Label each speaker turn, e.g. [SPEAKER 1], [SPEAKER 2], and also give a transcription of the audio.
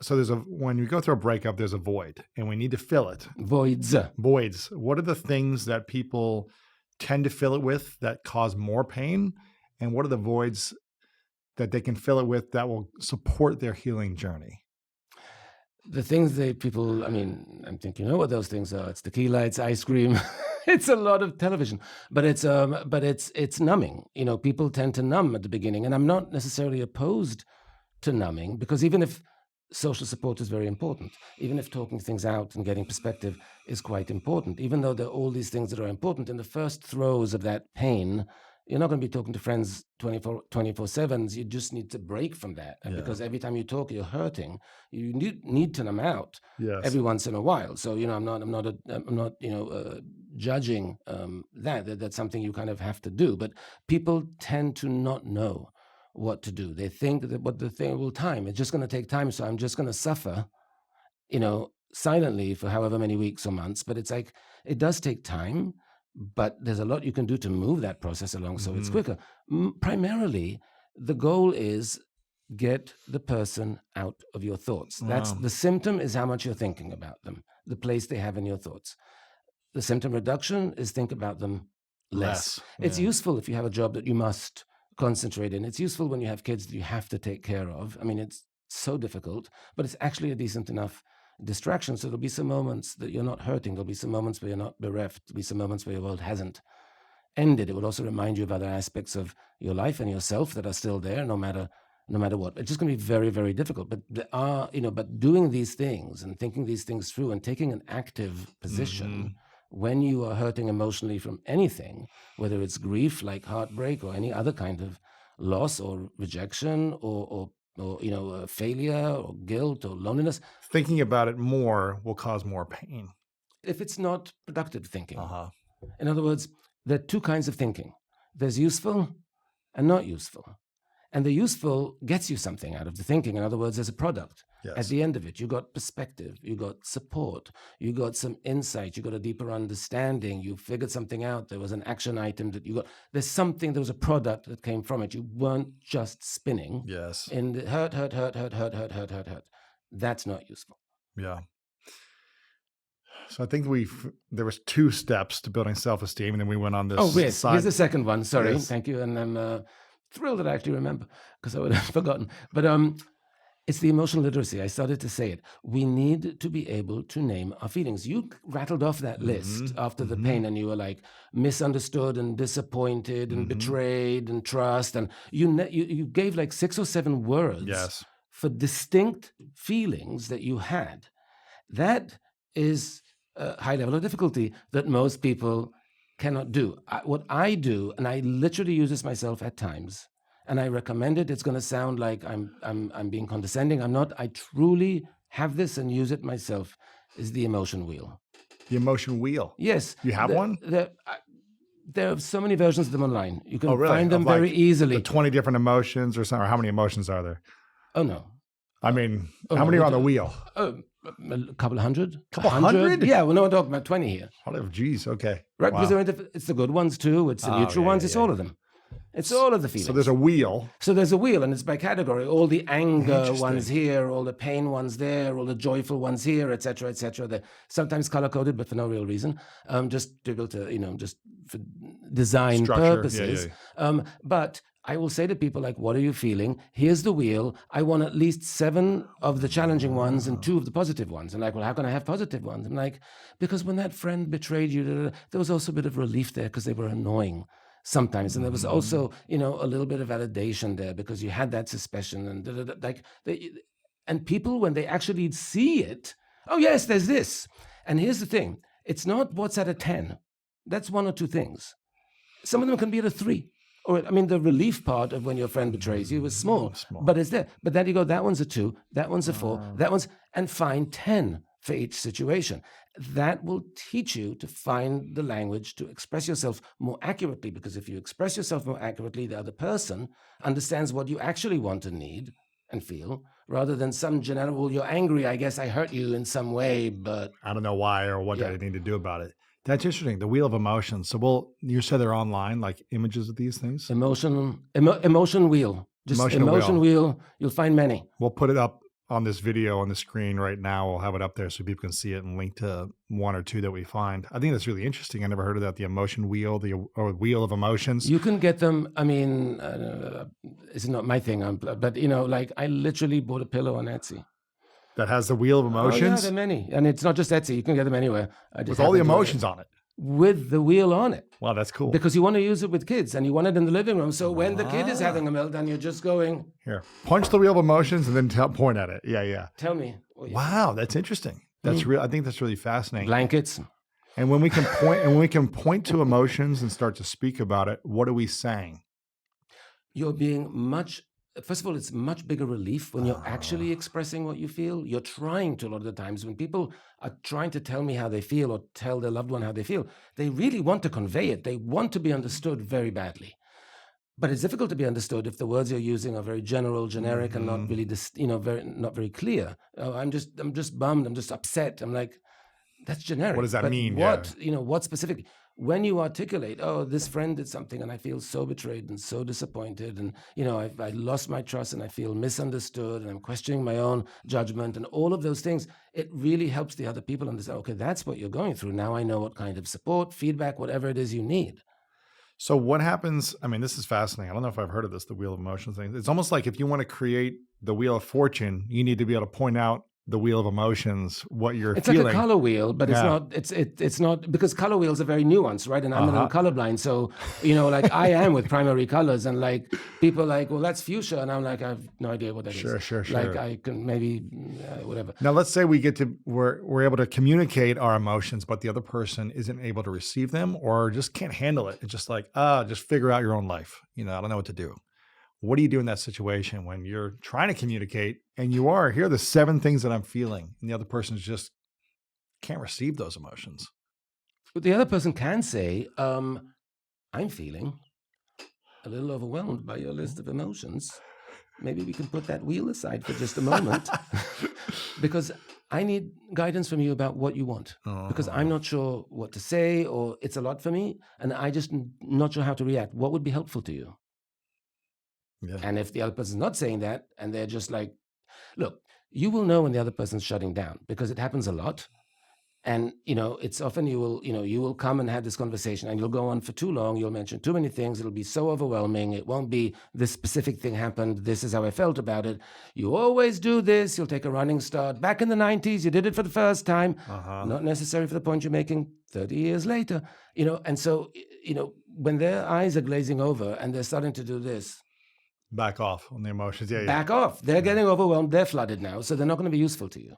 [SPEAKER 1] So when you go through a breakup, there's a void, and we need to fill it.
[SPEAKER 2] Voids.
[SPEAKER 1] Voids. What are the things that people tend to fill it with that cause more pain, and what are the voids that they can fill it with that will support their healing journey?
[SPEAKER 2] The things that people, I mean, I'm thinking, you know what those things are? It's tequila, it's ice cream, it's a lot of television, but it's numbing. You know, people tend to numb at the beginning, and I'm not necessarily opposed to numbing, because even if social support is very important, even if talking things out and getting perspective is quite important, even though there are all these things that are important, in the first throes of that pain, you're not going to be talking to friends 24/7. You just need to break from that. And
[SPEAKER 1] Yeah.
[SPEAKER 2] because every time you talk, you're hurting, you need to numb out
[SPEAKER 1] Yes.
[SPEAKER 2] every once in a while. So, you know, I'm not judging that. That's something you kind of have to do. But people tend to not know what to do. They think that what the thing will time. It's just going to take time. So I'm just going to suffer, you know, silently for however many weeks or months. But it's like, it does take time, but there's a lot you can do to move that process along so it's quicker. Primarily, the goal is get the person out of your thoughts. That's the symptom, is how much you're thinking about them, the place they have in your thoughts. The symptom reduction is think about them less. It's useful if you have a job that you must concentrate in. It's useful when you have kids that you have to take care of. I mean, it's so difficult, but it's actually a decent enough distraction. So there'll be some moments that you're not hurting. There'll be some moments where you're not bereft. There'll be some moments where your world hasn't ended. It will also remind you of other aspects of your life and yourself that are still there, no matter what. It's just going to be very, very difficult. But there are, but doing these things and thinking these things through and taking an active position when you are hurting emotionally from anything, whether it's grief like heartbreak or any other kind of loss or rejection or failure or guilt or loneliness.
[SPEAKER 1] Thinking about it more will cause more pain.
[SPEAKER 2] If it's not productive thinking. In other words, there are two kinds of thinking. There's useful and not useful. And the useful gets you something out of the thinking. In other words, there's a product. Yes. At the end of it, you got perspective, you got support, you got some insight, you got a deeper understanding, you figured something out, there was an action item that you got. There was a product that came from it. You weren't just spinning.
[SPEAKER 1] Yes.
[SPEAKER 2] In the hurt. That's not useful.
[SPEAKER 1] Yeah. So I think there was 2 steps to building self-esteem, and then we went on this.
[SPEAKER 2] Oh, yes. Here's the second one. Sorry.
[SPEAKER 1] Yes.
[SPEAKER 2] Thank you. And I'm thrilled that I actually remember, because I would have forgotten. But it's the emotional literacy. I started to say it. We need to be able to name our feelings. You rattled off that list after the pain, and you were like misunderstood and disappointed and betrayed and trust. And you gave like 6 or 7 words for distinct feelings that you had. That is a high level of difficulty that most people cannot do. What I do, and I literally use this myself at times, and I recommend it. It's going to sound like I'm being condescending. I'm not. I truly have this and use it myself. Is the emotion wheel.
[SPEAKER 1] The emotion wheel.
[SPEAKER 2] Yes.
[SPEAKER 1] You have one?
[SPEAKER 2] There are so many versions of them online. You can find them very easily.
[SPEAKER 1] The 20 different emotions or something. Or how many emotions are there?
[SPEAKER 2] Oh no.
[SPEAKER 1] I mean, how many are on the wheel?
[SPEAKER 2] A couple hundred.
[SPEAKER 1] Couple hundred?
[SPEAKER 2] Yeah, well, no, we're talking about 20 here.
[SPEAKER 1] Oh, geez, okay.
[SPEAKER 2] Right, wow. Because it's the good ones too. It's the neutral ones. It's all of them. It's all of the feelings.
[SPEAKER 1] So there's a wheel.
[SPEAKER 2] So there's a wheel, and it's by category. All the anger ones here, all the pain ones there, all the joyful ones here, etc., etc. They're sometimes color-coded, but for no real reason. Just to be able to, just for design purposes. But I will say to people, like, what are you feeling? Here's the wheel. I want at least 7 of the challenging ones and 2 of the positive ones. And like, well, how can I have positive ones? I'm like, because when that friend betrayed you, there was also a bit of relief there because they were annoying sometimes. And there was also, a little bit of validation there because you had that suspicion. And and people, when they actually see it, oh, yes, there's this. And here's the thing. It's not what's at a 10. That's 1 or 2 things. Some of them can be at a 3. Or, I mean, the relief part of when your friend betrays you is small. But it's there. But then you go, that one's a 2, that one's a 4, that one's, and find 10 for each situation. That will teach you to find the language to express yourself more accurately, because if you express yourself more accurately, the other person understands what you actually want and need and feel, rather than some general, well, you're angry, I guess I hurt you in some way, but
[SPEAKER 1] I don't know why or what I need to do about it. That's interesting. The wheel of emotions. So, you said they're online, like images of these things?
[SPEAKER 2] Emotion wheel. Just emotion wheel. You'll find many.
[SPEAKER 1] We'll put it up on this video on the screen right now. We'll have it up there so people can see it and link to one or two that we find. I think that's really interesting. I never heard of that. The emotion wheel, or wheel of emotions.
[SPEAKER 2] You can get them. I mean, it's not my thing, but like I literally bought a pillow on Etsy.
[SPEAKER 1] That has the wheel of
[SPEAKER 2] Oh yeah,
[SPEAKER 1] emotions
[SPEAKER 2] there are many, and it's not just Etsy. You can get them anywhere. I just
[SPEAKER 1] with all the
[SPEAKER 2] happened to
[SPEAKER 1] emotions on it.
[SPEAKER 2] with the wheel on it.
[SPEAKER 1] Wow, that's cool.
[SPEAKER 2] Because you want to use it with kids and you want it in the living room. So when the kid is having a meltdown, you're just going,
[SPEAKER 1] Here, punch the wheel of emotions and then point at it. Yeah.
[SPEAKER 2] tell me. What you
[SPEAKER 1] Wow, that's interesting. That's real. I think that's really fascinating.
[SPEAKER 2] Blankets.
[SPEAKER 1] And when we can point to emotions and start to speak about it, what are we saying?
[SPEAKER 2] You're being first of all, it's much bigger relief when you're actually expressing what you feel. You're trying to, a lot of the times when people are trying to tell me how they feel or tell their loved one how they feel, they really want to convey it. They want to be understood very badly. But it's difficult to be understood if the words you're using are very general, generic, and not really, not very clear. Oh, I'm just bummed. I'm just upset. I'm like, that's generic.
[SPEAKER 1] What does that
[SPEAKER 2] But
[SPEAKER 1] mean?
[SPEAKER 2] What what specifically? When you articulate, oh, this friend did something, and I feel so betrayed and so disappointed, and I lost my trust, and I feel misunderstood, and I'm questioning my own judgment, and all of those things, it really helps the other people understand. Okay, that's what you're going through. Now I know what kind of support, feedback, whatever it is you need.
[SPEAKER 1] So what happens? I mean, this is fascinating. I don't know if I've heard of this, the wheel of emotions thing. It's almost like if you want to create the wheel of fortune, you need to be able to point out the wheel of emotions, what you're feeling.
[SPEAKER 2] Like a color wheel, but it's not, because color wheels are very nuanced, right? And I'm a little colorblind, so like I am with primary colors, and like people are like, well, that's fuchsia, and I'm like, I have no idea what that is.
[SPEAKER 1] Sure.
[SPEAKER 2] Like I can maybe whatever.
[SPEAKER 1] Now let's say we're able to communicate our emotions, but the other person isn't able to receive them or just can't handle it. It's just like, just figure out your own life. I don't know what to do. What do you do in that situation when you're trying to communicate and here are the 7 things that I'm feeling, and the other person just can't receive those emotions?
[SPEAKER 2] But the other person can say, I'm feeling a little overwhelmed by your list of emotions. Maybe we can put that wheel aside for just a moment because I need guidance from you about what you want, because I'm not sure what to say, or it's a lot for me and I just not sure how to react. What would be helpful to you?
[SPEAKER 1] Yeah.
[SPEAKER 2] And if the other person's not saying that, and they're just like, look, you will know when the other person's shutting down, because it happens a lot. And, it's often you will come and have this conversation and you'll go on for too long. You'll mention too many things. It'll be so overwhelming. It won't be this specific thing happened. This is how I felt about it. You always do this. You'll take a running start. Back in the 90s, you did it for the first time. Not necessary for the point you're making 30 years later. And so, when their eyes are glazing over and they're starting to do this,
[SPEAKER 1] back off on the emotions. Yeah.
[SPEAKER 2] Back off. They're getting overwhelmed. They're flooded now. So they're not going to be useful to you.